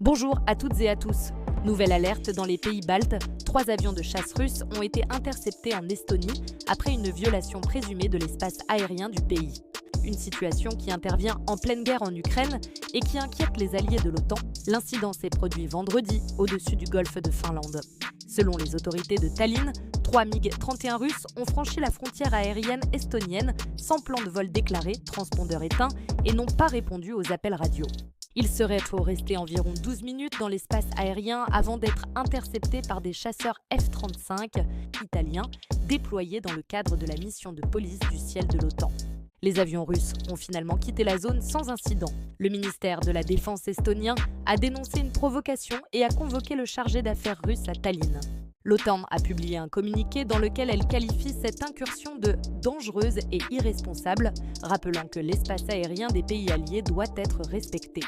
Bonjour à toutes et à tous. Nouvelle alerte dans les pays baltes, 3 avions de chasse russes ont été interceptés en Estonie après une violation présumée de l'espace aérien du pays. Une situation qui intervient en pleine guerre en Ukraine et qui inquiète les alliés de l'OTAN. L'incident s'est produit vendredi au-dessus du golfe de Finlande. Selon les autorités de Tallinn, 3 MiG-31 russes ont franchi la frontière aérienne estonienne sans plan de vol déclaré, transpondeur éteint et n'ont pas répondu aux appels radio. Il serait faut rester environ 12 minutes dans l'espace aérien avant d'être intercepté par des chasseurs F-35 italiens déployés dans le cadre de la mission de police du ciel de l'OTAN. Les avions russes ont finalement quitté la zone sans incident. Le ministère de la Défense estonien a dénoncé une provocation et a convoqué le chargé d'affaires russe à Tallinn. L'OTAN a publié un communiqué dans lequel elle qualifie cette incursion de dangereuse et irresponsable, rappelant que l'espace aérien des pays alliés doit être respecté.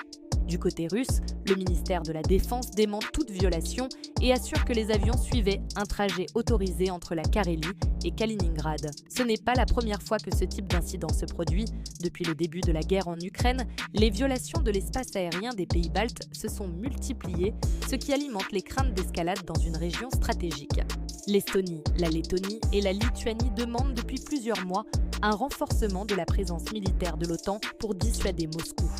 Du côté russe, le ministère de la Défense dément toute violation et assure que les avions suivaient un trajet autorisé entre la Carélie et Kaliningrad. Ce n'est pas la première fois que ce type d'incident se produit. Depuis le début de la guerre en Ukraine, les violations de l'espace aérien des pays baltes se sont multipliées, ce qui alimente les craintes d'escalade dans une région stratégique. L'Estonie, la Lettonie et la Lituanie demandent depuis plusieurs mois un renforcement de la présence militaire de l'OTAN pour dissuader Moscou.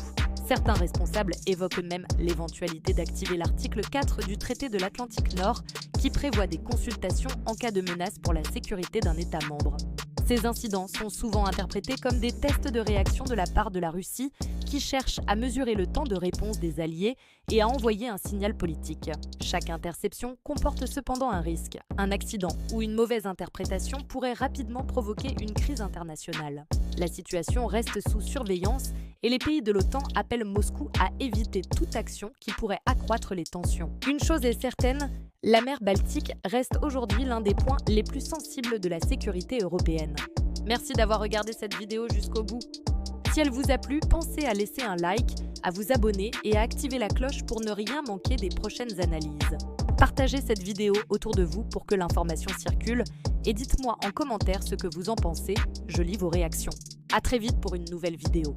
Certains responsables évoquent même l'éventualité d'activer l'article 4 du traité de l'Atlantique Nord qui prévoit des consultations en cas de menace pour la sécurité d'un État membre. Ces incidents sont souvent interprétés comme des tests de réaction de la part de la Russie qui cherche à mesurer le temps de réponse des alliés et à envoyer un signal politique. Chaque interception comporte cependant un risque. Un accident ou une mauvaise interprétation pourrait rapidement provoquer une crise internationale. La situation reste sous surveillance et les pays de l'OTAN appellent Moscou à éviter toute action qui pourrait accroître les tensions. Une chose est certaine, la mer Baltique reste aujourd'hui l'un des points les plus sensibles de la sécurité européenne. Merci d'avoir regardé cette vidéo jusqu'au bout. Si elle vous a plu, pensez à laisser un like, à vous abonner et à activer la cloche pour ne rien manquer des prochaines analyses. Partagez cette vidéo autour de vous pour que l'information circule et dites-moi en commentaire ce que vous en pensez, je lis vos réactions. À très vite pour une nouvelle vidéo.